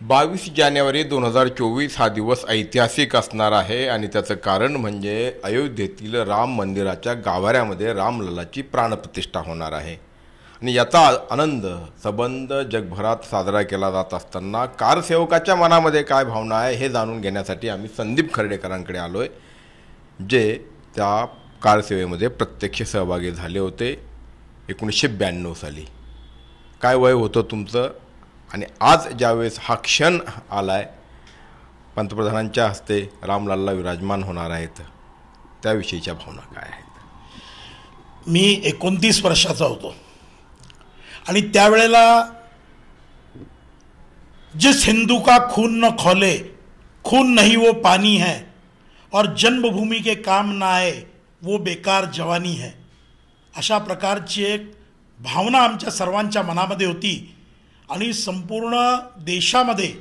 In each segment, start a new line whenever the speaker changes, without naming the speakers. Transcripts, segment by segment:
22 जानेवारी 2024 हा दिवस ऐतिहासिक असणार आहे आणि त्याचं कारण म्हणजे अयोध्येतील राम मंदिराच्या गाभाऱ्यामध्ये रामलल्लाची प्राणप्रतिष्ठा होणार आहे आणि याचा आनंद सबंध जगभरात साजरा केला जात असताना कारसेवकाच्या मनामध्ये काय भावना आहे हे जाणून घेण्यासाठी आम्ही संदीप खर्डेकरांकडे आलो आहे, जे त्या कारसेवेमध्ये प्रत्यक्ष सहभागी झाले होते 1992 साली. काय वय होतं तुमचं आणि आज ज्यावेळेस हा क्षण आला आहे, पंतप्रधानांच्या हस्ते रामलल्ला विराजमान होणार आहेत, त्याविषयीच्या भावना काय आहेत?
मी 29 वर्षाचा होतो आणि त्यावेळेला जिस हिंदू का खून न खौले, खून नहीं वो पानी है और जन्मभूमि के काम न आए वो बेकार जवानी है, अशा प्रकारची एक भावना आमच्या सर्वांच्या मनामध्ये होती आणि संपूर्ण देशामध्ये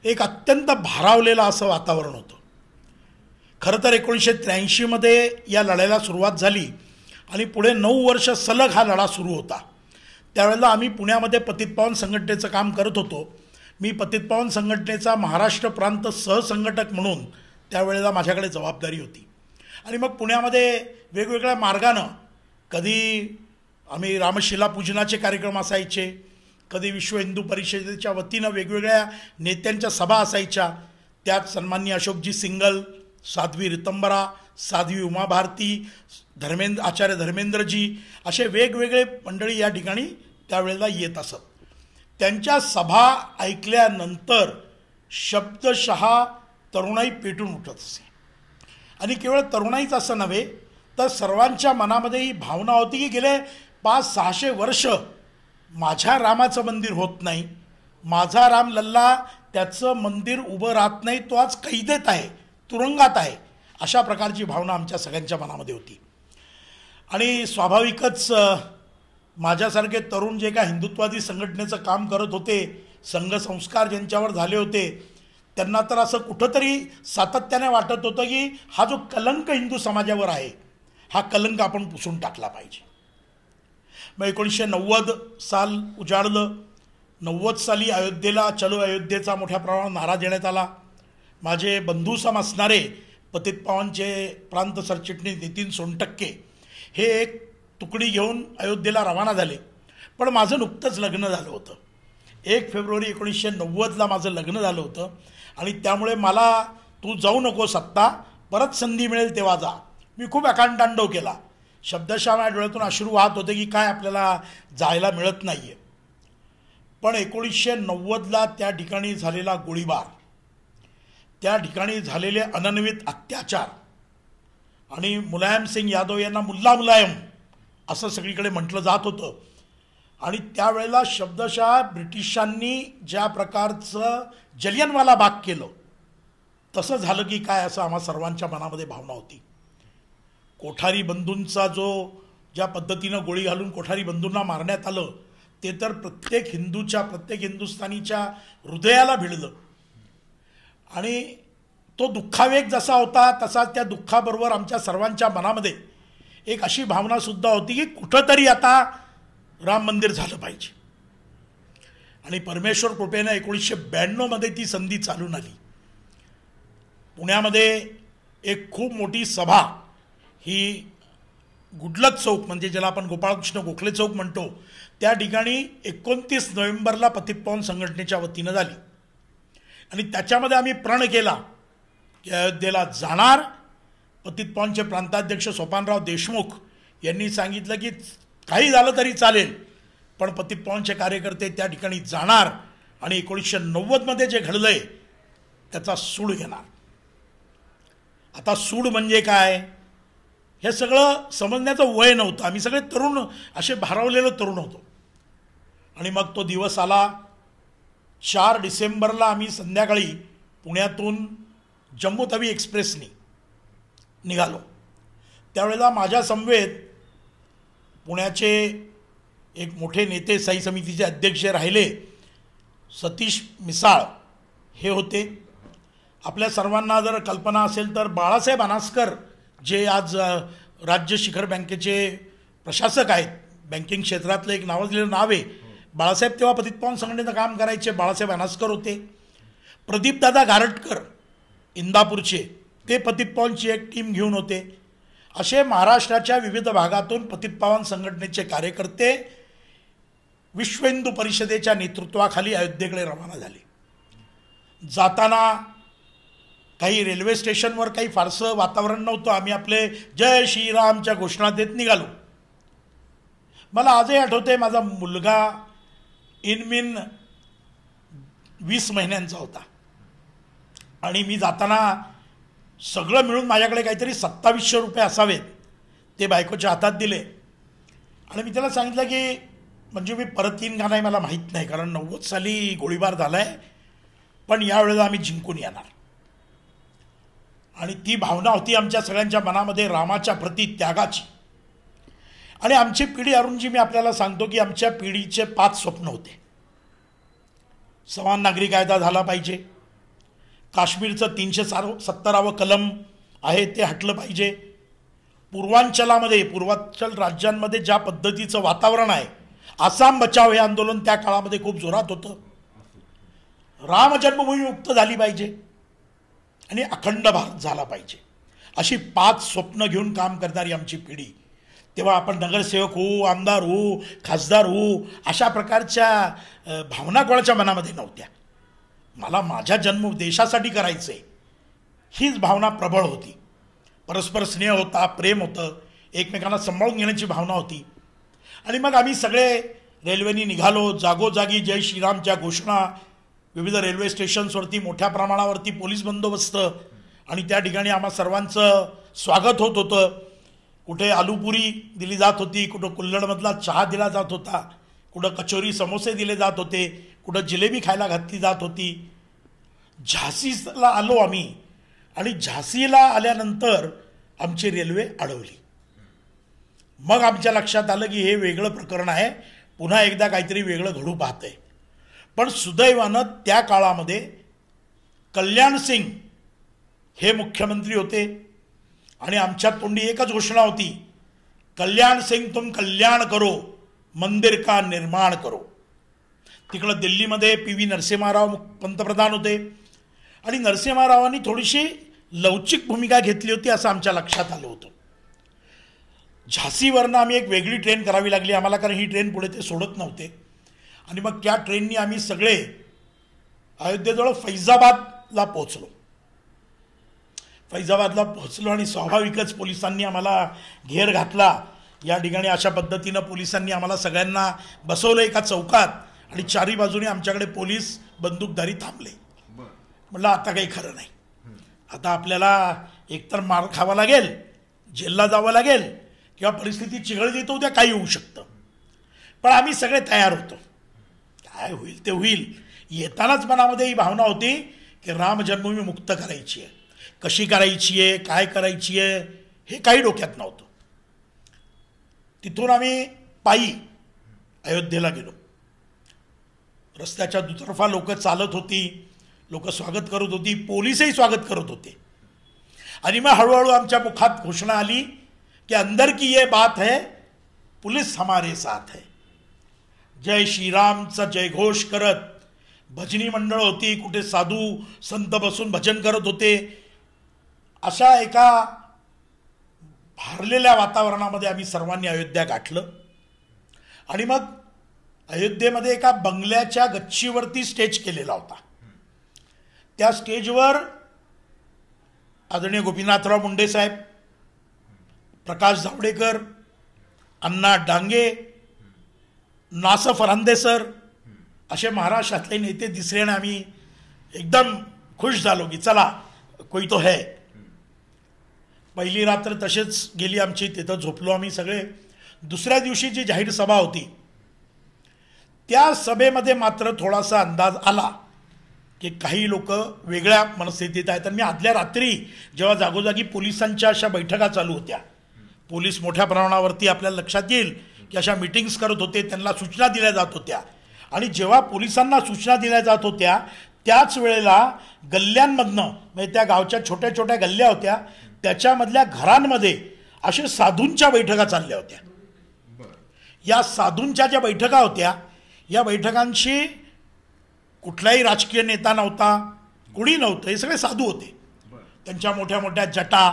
एक अत्यंत भारावलेलं असं वातावरण होतं. खरं तर 1983 या लढ्याला सुरुवात झाली आणि पुढे 9 वर्ष सलग हा लढा सुरू होता. त्यावेळेला आम्ही पुण्यामध्ये पतितपावन संघटनेचं काम करत होतो. मी पतितपावन संघटनेचा महाराष्ट्र प्रांत सहसंघटक म्हणून त्यावेळेला माझ्याकडे जबाबदारी होती आणि मग पुण्यामध्ये वेगवेगळ्या मार्गानं कधी आम्ही रामशिला पूजनाचे कार्यक्रम असायचे, कधी विश्व हिंदू परिषदेच्या वतीनं वेगवेगळ्या नेत्यांच्या सभा असायच्या. त्यात सन्माननीय अशोकजी सिंगल, साध्वी रितंबरा, साध्वी उमा भारती, आचार्य धर्मेंद्रजी असे वेगवेगळे मंडळी या ठिकाणी त्यावेळेला येत असत. त्यांच्या सभा ऐकल्यानंतर शब्दशः तरुणाई पेटून उठत असे आणि केवळ तरुणाईच असं नव्हे तर सर्वांच्या मनामध्ये ही भावना होती की गेले 500-600 वर्ष माझ्या रामाचं मंदिर होत नाही, माझा रामलल्ला त्याचं मंदिर उभं राहत नाही, तो आज कैदेत आहे, तुरुंगात आहे, अशा प्रकारची भावना आमच्या सगळ्यांच्या मनामध्ये होती. आणि स्वाभाविकच माझ्यासारखे तरुण जे काय हिंदुत्वादी संघटनेचं काम करत होते, संघसंस्कार ज्यांच्यावर झाले होते, त्यांना तर असं कुठंतरी सातत्याने वाटत होतं की हा जो कलंक हिंदू समाजावर आहे, हा कलंक आपण पुसून टाकला पाहिजे. मग 1990 साल उजाडलं. 90 साली अयोध्येला चलो अयोध्येचा मोठ्या प्रमाणात नारा देण्यात आला. माझे बंधू सम असणारे पतितपावनचे प्रांत सरचिटणीस नितीन सोनटक्के हे एक तुकडी घेऊन अयोध्येला रवाना झाले. पण माझं नुकतंच लग्न झालं होतं. 1 फेब्रुवारी 1990ला माझं लग्न झालं होतं आणि त्यामुळे मला तू जाऊ नकोस आत्ता, परत संधी मिळेल तेव्हा जा. मी खूप अकांतांडव केला. शब्दशः माझ्या डोळ्यातून अश्रू वाहत होते की काय आपल्याला जायला मिळत नाही आहे. पण 1990ला त्या ठिकाणी झालेला गोळीबार, त्या ठिकाणी झालेले अनन्वित अत्याचार आणि मुलायम सिंग यादव यांना मुल्ला मुलायम असं सगळीकडे म्हटलं जात होतं आणि त्यावेळेला शब्दशः ब्रिटिशांनी ज्या प्रकारचं जलियनवाला बाग केलं तसं झालं की काय असं आम्हा सर्वांच्या मनामध्ये भावना होती. कोठारी बंधूंचा ज्या पद्धतीनं गोळी घालून कोठारी बंधूंना मारण्यात आलं ते तर प्रत्येक हिंदुस्थानीच्या हृदयाला भिडलं आणि तो दुःखावेग जसा होता तसा त्या दुःखाबरोबर आमच्या सर्वांच्या मनामध्ये एक अशी भावनासुद्धा होती की कुठंतरी आता राम मंदिर झालं पाहिजे. आणि परमेश्वर कृपेनं 1992 ती संधी चालून आली. पुण्यामध्ये एक खूप मोठी सभा ही गुडलक चौक म्हणजे ज्याला आपण गोपाळकृष्ण गोखले चौक म्हणतो त्या ठिकाणी 29 नोव्हेंबरला पतितपावन संघटनेच्या वतीनं झाली आणि त्याच्यामध्ये आम्ही प्रण केला की अयोध्येला जाणार. पतितपावनचे प्रांताध्यक्ष सोपानराव देशमुख यांनी सांगितलं की काही झालं तरी चालेल पण पतितपावनचे कार्यकर्ते त्या ठिकाणी जाणार आणि 1990 जे घडलंय त्याचा सूड घेणार. आता सूड म्हणजे काय हे सगळं समजण्याचं वय नव्हतं. आम्ही सगळे तरुण असे भारावलेले तरुण होतो आणि मग तो दिवस आला. 4 डिसेंबरला आम्ही संध्याकाळी पुण्यातून जम्मूतवी एक्सप्रेसनी निघालो. त्यावेळेला माझ्या समवेत पुण्याचे एक मोठे नेते, स्थायी समितीचे अध्यक्ष राहिले सतीश मिसाळ हे होते. आपल्या सर्वांना जर कल्पना असेल तर बाळासाहेब अनास्कर जे आज राज्य शिखर बँकेचे प्रशासक आहेत, बँकिंग क्षेत्रातलं एक नावाजलेलं नाव आहे, बाळासाहेब तेव्हा पतितपावन संघटनेचं काम करायचे, बाळासाहेब अनास्कर होते. प्रदीपदादा गारटकर इंदापूरचे, ते पतित पावनची एक टीम घेऊन होते. असे महाराष्ट्राच्या विविध भागातून पतित पावन संघटनेचे कार्यकर्ते विश्व हिंदू परिषदेच्या नेतृत्वाखाली अयोध्येकडे रवाना झाले. जाताना काही रेल्वे स्टेशनवर काही फारसं वातावरण नव्हतं. आम्ही आपले जय श्रीरामच्या घोषणा देत निघालो. मला आजही आठवते, माझा मुलगा इनमिन 20 महिन्यांचा होता आणि मी जाताना सगळं मिळून माझ्याकडे काहीतरी 2700 रुपये असावेत, ते बायकोच्या हातात दिले आणि मी त्याला सांगितलं की म्हणजे मी परत येईन का नाही मला माहीत नाही, कारण 90 साली गोळीबार झाला आहे, पण यावेळेला आम्ही जिंकून येणार. आणि ती भावना होती आमच्या सगळ्यांच्या मनामध्ये रामाच्या प्रती त्यागाची. आणि आमची पिढी, अरुणजी मी आपल्याला सांगतो की आमच्या पिढीचे 5 स्वप्न होते. समान नागरी कायदा झाला पाहिजे, काश्मीरचं 370वं कलम आहे ते हटलं पाहिजे, पूर्वांचल राज्यांमध्ये ज्या पद्धतीचं वातावरण आहे, आसाम बचाव हे आंदोलन त्या काळामध्ये खूप जोरात होतं, राम जन्मभूमी मुक्त झाली पाहिजे आणि अखंड भारत झाला पाहिजे, अशी 5 स्वप्न घेऊन काम करणारी आमची पिढी. तेव्हा आपण नगरसेवक होऊ, आमदार होऊ, खासदार होऊ, अशा प्रकारच्या भावना कोणाच्या मनामध्ये नव्हत्या. मला माझ्या जन्म देशासाठी करायचं आहे हीच भावना प्रबळ होती. परस्पर स्नेह होता, प्रेम होतं, एकमेकांना सांभाळून घेण्याची भावना होती. आणि मग आम्ही सगळे रेल्वेनी निघालो. जागोजागी जय श्रीरामच्या घोषणा, विविध रेल्वे स्टेशन्सवरती मोठ्या प्रमाणावरती पोलीस बंदोबस्त आणि त्या ठिकाणी आम्हा सर्वांचं स्वागत होत होतं. कुठे आलूपुरी दिली जात होती, कुठं कुल्हडमधला चहा दिला जात होता, कुठं कचोरी समोसे दिले जात होते, कुठं जिलेबी खायला घातली जात होती. झाशीला आलो आम्ही आणि झाशीला आल्यानंतर आमची रेल्वे अडवली. मग आमच्या लक्षात आलं की हे वेगळं प्रकरण आहे, पुन्हा एकदा काहीतरी वेगळं घडू पाहतंय. पण सुदैवानं त्या काळामध्ये कल्याण सिंग हे मुख्यमंत्री होते आणि आमच्या तोंडी एकच घोषणा होती, कल्याण सिंग तुम कल्याण करो, मंदिर का निर्माण करो. तिकडं दिल्लीमध्ये PV नरसिम्हा पंतप्रधान होते आणि नरसिम्हारावांनी थोडीशी लवचिक भूमिका घेतली होती असं आमच्या लक्षात आलं होतं. झाशीवरनं आम्ही एक वेगळी ट्रेन करावी लागली आम्हाला, कारण ही ट्रेन पुढे ते सोडत नव्हते. आणि मग त्या ट्रेननी आम्ही सगळे अयोध्येजवळ फैजाबादला पोहोचलो. फैजाबादला पोहोचलो आणि स्वाभाविकच पोलिसांनी आम्हाला घेर घातला. या ठिकाणी अशा पद्धतीनं पोलिसांनी आम्हाला सगळ्यांना बसवलं एका चौकात आणि चारी बाजूने आमच्याकडे पोलीस बंदूकधारी थांबले. म्हटलं आता काही खरं नाही, आता आपल्याला एकतर मार खावा लागेल, जेलला जावं लागेल, किंवा परिस्थिती चिघळली तर उद्या काही होऊ शकतं. पण आम्ही सगळे तयार होतो, काय होईल ते होईल. येतानाच मनामध्ये ही भावना होती की राम जन्मभूमी मुक्त करायची आहे. कशी करायची आहे, काय करायची आहे, हे काही डोक्यात नव्हतं. तिथून आम्ही पायी अयोध्येला गेलो. रस्त्याच्या दुतर्फा लोक चालत होती, लोक स्वागत करत होती, पोलीसही स्वागत करत होते. आणि मग हळूहळू आमच्या मुखात घोषणा आली की अंदर की ये बात है, पुलिस हमारे साथ है. जय श्रीरामचा जयघोष करत भजनी मंडळ होती, कुठे साधू संत बसून भजन करत होते. अशा एका भारलेल्या वातावरणामध्ये आम्ही सर्वांनी अयोध्या गाठलं. आणि मग अयोध्येमध्ये एका बंगल्याच्या गच्चीवरती स्टेज केलेला होता. त्या स्टेजवर आदरणीय गोपीनाथराव मुंडे साहेब, प्रकाश जावडेकर, अण्णा डांगे, नास फरांदे सर असे महाराष्ट्रातले नेते दिसले आणि आम्ही एकदम खुश झालो की चला कोई तो है. पहिली रात्र तसेच गेली आमची, तिथं झोपलो आम्ही सगळे. दुसऱ्या दिवशी जी जाहीर सभा होती त्या सभेमध्ये मात्र थोडासा अंदाज आला की काही लोक वेगळ्या मनस्थितीत आहेत. आणि मी आदल्या रात्री जेव्हा जागोजागी पोलिसांच्या अशा बैठका चालू होत्या, पोलीस मोठ्या प्रमाणावरती आपल्याला लक्षात येईल की अशा मीटिंग्स करत होते, त्यांना सूचना दिल्या जात होत्या. आणि जेव्हा पोलिसांना सूचना दिल्या जात होत्या त्याच वेळेला गल्ल्यांमधनं, म्हणजे त्या गावच्या छोट्या छोट्या गल्ल्या होत्या, त्याच्यामधल्या घरांमध्ये असे साधूंच्या बैठका चालल्या होत्या. या साधूंच्या ज्या बैठका होत्या, या बैठकांशी कुठलाही राजकीय नेता नव्हता, कुणी नव्हतं, हे सगळे साधू होते. त्यांच्या मोठ्या मोठ्या जटा,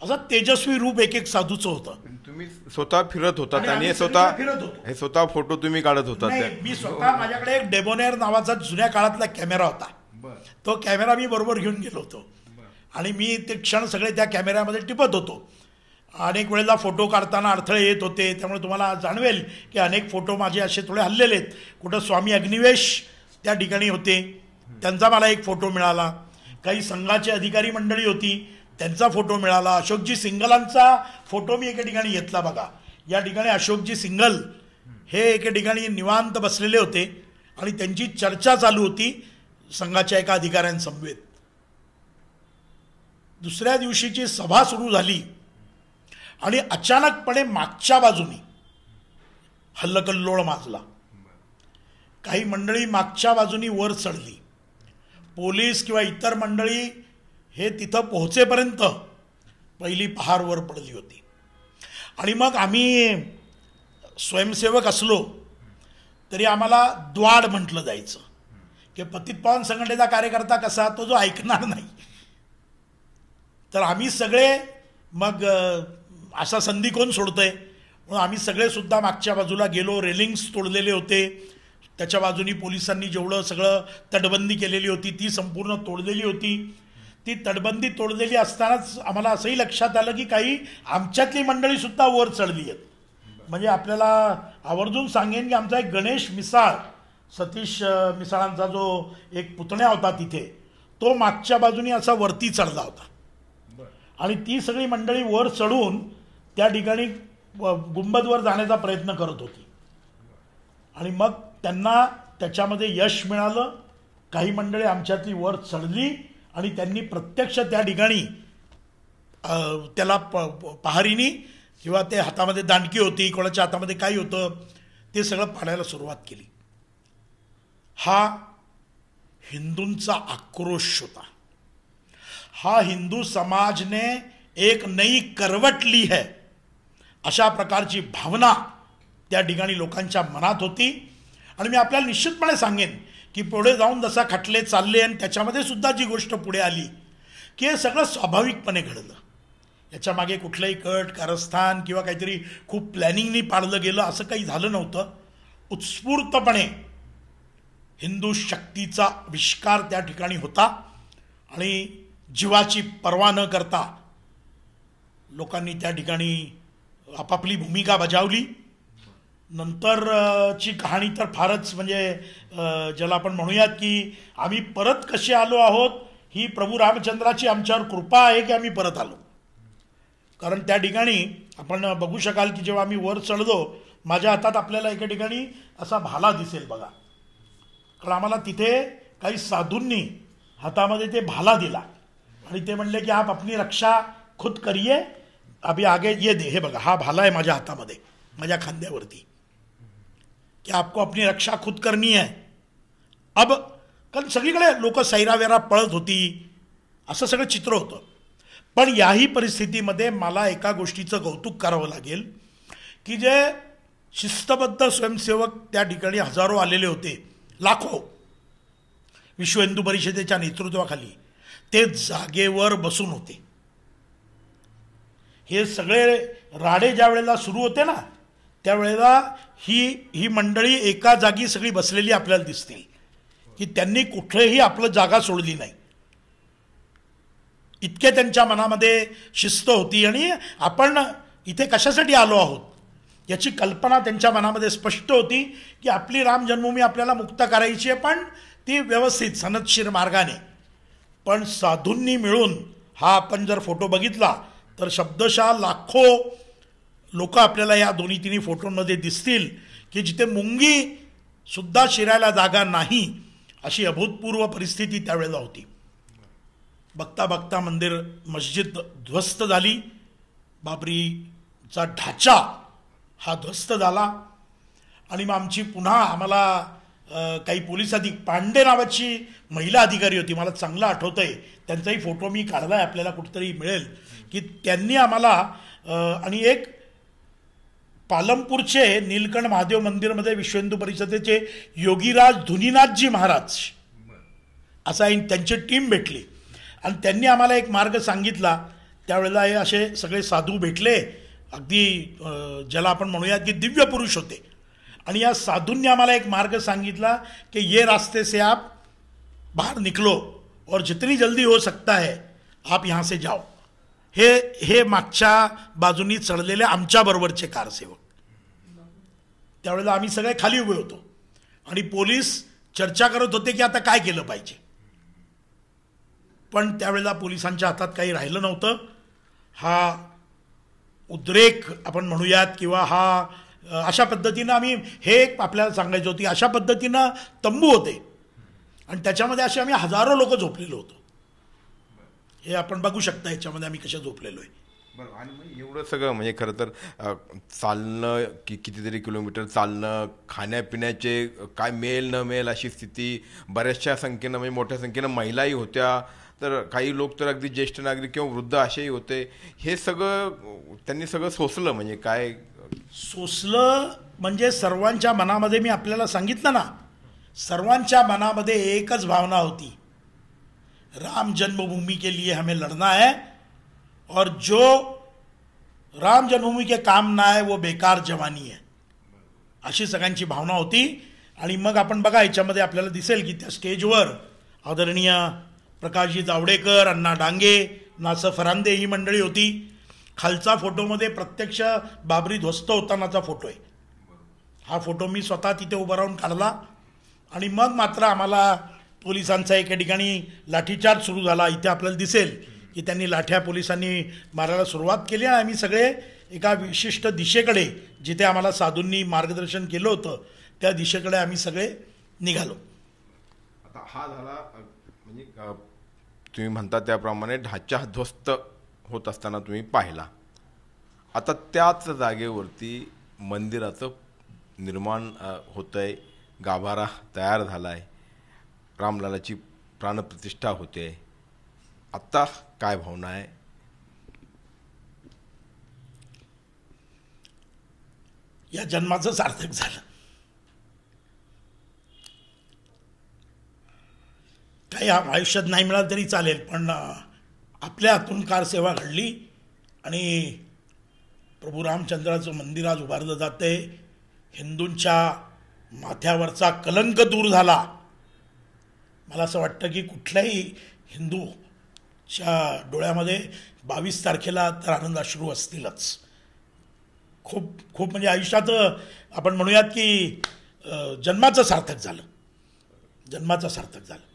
असं तेजस्वी रूप एक एक साधूचं होतं.
तुम्ही स्वतः फिरत होतात आणि
आम्ही
स्वतः
फिरत होतो.
हे स्वतः फोटो तुम्ही काढत होतात
नाही, मी स्वतः, माझ्याकडे एक डेबोनेअर नावाचा जुन्या काळातला कॅमेरा होता. तो कॅमेरा मी बरोबर घेऊन गेलो होतो आणि मी ते क्षण सगळे त्या कॅमेऱ्यामध्ये टिपत होतो. अनेक वेळेला फोटो काढताना अडथळे येत होते, त्यामुळे तुम्हाला जाणवेल की अनेक फोटो माझे असे थोडे हल्लेले आहेत. कुठं स्वामी अग्निवेश त्या ठिकाणी होते, त्यांचा मला एक फोटो मिळाला. काही संघाची अधिकारी मंडळी होती, त्यांचा फोटो मिळाला. अशोकजी सिंगलांचा फोटो मी एके ठिकाणी घेतला. बघा, या ठिकाणी अशोकजी सिंगल हे एके ठिकाणी निवांत बसलेले होते आणि त्यांची चर्चा चालू होती संघाच्या एका अधिकाऱ्यांसमवेत. दुसऱ्या दिवशीची सभा सुरू झाली आणि अचानकपणे मागच्या बाजूनी हल्लकल्लोळ माजला. काही मंडळी मागच्या बाजूनी वर चढली. पोलीस किंवा इतर मंडळी हे तिथं पोहोचेपर्यंत पहिली पहार वर पडली होती. आणि मग आम्ही स्वयंसेवक असलो तरी आम्हाला द्वाड म्हटलं जायचं की पतित पावन संघटनेचा कार्यकर्ता कसा, तो जो ऐकणार नाही. तर आम्ही सगळे मग असा संधी कोण सोडतंय म्हणून आम्ही सगळे सुद्धा मागच्या बाजूला गेलो. रेलिंग्स तोडलेले होते, त्याच्या बाजूनी पोलिसांनी जेवढं सगळं तटबंदी केलेली होती ती संपूर्ण तोडलेली होती. ती तटबंदी तोडलेली असतानाच आम्हाला असंही लक्षात आलं की काही आमच्यातली मंडळीसुद्धा वर चढली आहेत. म्हणजे आपल्याला आवर्जून सांगेन की आमचा एक गणेश मिसाळ, सतीश मिसाळांचा जो एक पुतण्या होता तिथे, तो मागच्या बाजूनी असा वरती चढला होता आणि ती सगळी मंडळी वर चढून त्या ठिकाणी गुंबदवर जाण्याचा प्रयत्न करत होती. आणि मग त्यांना त्याच्यामध्ये यश मिळालं. काही मंडळी आमच्यातली वर चढली आणि त्यांनी प्रत्यक्ष त्या ठिकाणी त्याला पहारीनी किंवा ते हातामध्ये दांडकी होती, कोणाच्या हातामध्ये काही होतं, ते सगळं पाडायला सुरुवात केली. हा हिंदूंचा आक्रोश होता. हा हिंदू समाज ने एक नई करवट ली है, अशा प्रकारची भावना त्या ठिकाणी लोकांच्या मनात होती. आणि मी आपल्याला निश्चितपणे सांगेन की पुढे जाऊन जसा खटले चालले आणि त्याच्यामध्ये सुद्धा जी गोष्ट पुढे आली की हे सगळं स्वाभाविकपणे घडलं. याच्या मागे कुठलंही कट कारस्थान किंवा काहीतरी खूप प्लॅनिंगनी पाडलं गेलं असं काही झालं नव्हतं. उत्स्फूर्तपणे हिंदू शक्तीचा आविष्कार त्या ठिकाणी होता आणि जीवाची पर्वा न करता लोकांनी त्या ठिकाणी आपापली भूमिका बजावली. नंतरची कहाणी तर फारच म्हणजे ज्याला आपण म्हणूयात की आम्ही परत कसे आलो आहोत, ही प्रभू रामचंद्राची आमच्यावर कृपा आहे की आम्ही परत आलो. कारण त्या ठिकाणी आपण बघू शकाल की जेव्हा आम्ही वर चढलो, माझ्या हातात आपल्याला एका ठिकाणी असा भाला दिसेल बघा. कारण आम्हाला तिथे काही साधूंनी हातामध्ये ते भाला दिला आणि ते म्हणले की आप अपनी रक्षा खुद करिये, अभी आगे ये दे. हे बघा, हा भाला आहे माझ्या हातामध्ये, माझ्या खांद्यावरती, की आपको अपनी रक्षा खुद करनी है. अब कारण सगळीकडे लोक सैरावेरा पळत होती, असं सगळं चित्र होतं. पण याही परिस्थितीमध्ये मला एका गोष्टीचं कौतुक करावं लागेल की जे शिस्तबद्ध स्वयंसेवक त्या ठिकाणी हजारो आलेले होते, लाखो, विश्व हिंदू परिषदेच्या नेतृत्वाखाली, ते जागेवर बसून होते. हे सगळे राडे ज्या वेळेला सुरू होते ना, त्यावेळेला ही मंडळी एका जागी सगळी बसलेली आपल्याला दिसतील की त्यांनी कुठेही आपलं जागा सोडली नाही. इतके त्यांच्या मनामध्ये शिस्त होती आणि आपण इथे कशासाठी आलो आहोत याची कल्पना त्यांच्या मनामध्ये स्पष्ट होती की आपली राम जन्मभूमी आपल्याला मुक्त करायची आहे, पण ती व्यवस्थित सनदशीर मार्गाने. पण साधूंनी मिळून हा आपण जर फोटो बघितला तर शब्दशः लाखो लोक आपल्याला या दोन्ही तिन्ही फोटोंमध्ये दिसतील की जिथे मुंगी सुद्धा शिरायला जागा नाही अशी अभूतपूर्व परिस्थिती त्यावेळेला होती. बघता बघता मस्जिद ध्वस्त झाली. बाबरीचा ढाचा हा ध्वस्त झाला आणि मग आम्हाला काही पोलीस पांडे नावाची महिला अधिकारी होती, मला चांगलं आठवतंय, त्यांचाही फोटो मी काढलाय, आपल्याला कुठेतरी मिळेल, की त्यांनी आम्हाला आणि एक पालमपूरचे नीलकंठ महादेव मंदिरमध्ये विश्व हिंदू परिषदेचे योगीराज धुनीनाथजी महाराज असा त्यांची टीम भेटली आणि त्यांनी आम्हाला एक मार्ग सांगितला. त्यावेळेला हे असे सगळे साधू भेटले, अगदी ज्याला आपण म्हणूयात की दिव्य पुरुष होते. आणि या साधूंनी आम्हाला एक मार्ग सांगितला की ये रास्ते से आप बाहर निकलो और जितनी जल्दी हो सकता है आप यहाँ से जाओ. हे मागच्या बाजूनी चढलेले आमच्याबरोबरचे कारसेवक. त्यावेळेला आम्ही सगळे खाली उभे होतो आणि पोलीस चर्चा करत होते की आता काय केलं पाहिजे. पण त्यावेळेला पोलिसांच्या हातात काही राहिलं नव्हतं. हा उद्रेक आपण म्हणूयात किंवा हा अशा पद्धतीनं आम्ही हे आपल्याला सांगायचं होती, अशा पद्धतीनं तंबू होते आणि त्याच्यामध्ये असे आम्ही हजारो लोक झोपलेलो होतो. हे आपण बघू शकता याच्यामध्ये आम्ही कशा झोपलेलो आहे.
बरं. आणि मग एवढं सगळं म्हणजे खरं तर चालणं की कितीतरी किलोमीटर चालणं, खाण्यापिण्याचे काय मेल न मेल अशी स्थिती, बऱ्याचशा संख्येनं म्हणजे मोठ्या संख्येनं महिलाही होत्या, तर काही लोक तर अगदी ज्येष्ठ नागरिक किंवा वृद्ध असेही होते. हे सगळं त्यांनी सगळं सोसलं म्हणजे काय
सोसलं म्हणजे सर्वांच्या मनामध्ये मी आपल्याला सांगितलं ना, सर्वांच्या मनामध्ये एकच भावना होती, राम जन्मभूमि के लिए हमें लड़ना है और जो राम जन्मभूमि के काम ना है वो बेकार जवानी है, अशी सगळ्यांची भावना होती. आणि मग आपण बघा याच्यामध्ये आपल्याला दिसेल की त्या स्टेजवर आदरणीय प्रकाशजी जावडेकर, अण्णा डांगे, नासर फरांदे ही मंडळी होती. खालचा फोटोमध्ये प्रत्यक्ष बाबरी ध्वस्त होतानाचा फोटो आहे. हा फोटो मी स्वतः तिथे उभं राहून काढला. आणि मग मात्र आम्हाला पोलिसांचा एका ठिकाणी लाठीचार्ज सुरू झाला. इथे आपल्याला दिसेल की त्यांनी लाठ्या पोलिसांनी मारायला सुरुवात केली आणि आम्ही सगळे एका विशिष्ट दिशेकडे, जिथे आम्हाला साधूंनी मार्गदर्शन केलं होतं त्या दिशेकडे आम्ही सगळे निघालो.
आता हा झाला म्हणजे तुम्ही म्हणता त्याप्रमाणे ढाचा ध्वस्त होत असताना तुम्ही पाहिला. आता त्याच जागेवरती मंदिराचं निर्माण होतं आहे, गाभारा तयार झाला आहे, रामललाची प्राणप्रतिष्ठा होते. आत्ता काय भावना आहे?
या जन्माचं सार्थक झालं. काही आयुष्यात नाही मिळालं तरी चालेल, पण आपल्या हातून कारसेवा घडली आणि प्रभू रामचंद्राचं मंदिर आज उभारलं जातंय. हिंदूंच्या माथ्यावरचा कलंक दूर झाला. मला असं वाटतं की कुठल्याही हिंदूच्या डोळ्यामध्ये 22 तारखेला तर आनंदाश्रू असतीलच. खूप खूप म्हणजे आयुष्यात आपण म्हणूयात की जन्माचं सार्थक झालं, जन्माचं सार्थक झालं.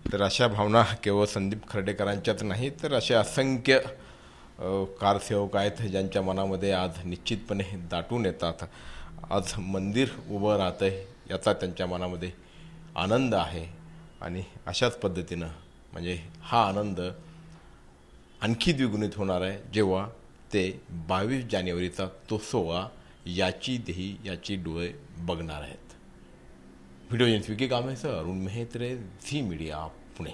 तर अशा भावना केवळ संदीप खर्डेकरांच्याच नाही, तर असे असंख्य कारसेवक आहेत ज्यांच्या मनामध्ये आज निश्चितपणे दाटून येतात. आज मंदिर उभं राहतं आहे याचा त्यांच्या मनामध्ये आनंद आहे. आणि अशाच पद्धतीनं म्हणजे हा आनंद आणखी द्विगुणित होणार आहे जेव्हा ते 22 जानेवारीचा तो सोहळा याची देही याची डोळे बघणार आहेत. व्हिडिओ एन विकी कामेसह अरुण मेहत्रे, झी मीडिया, पुणे.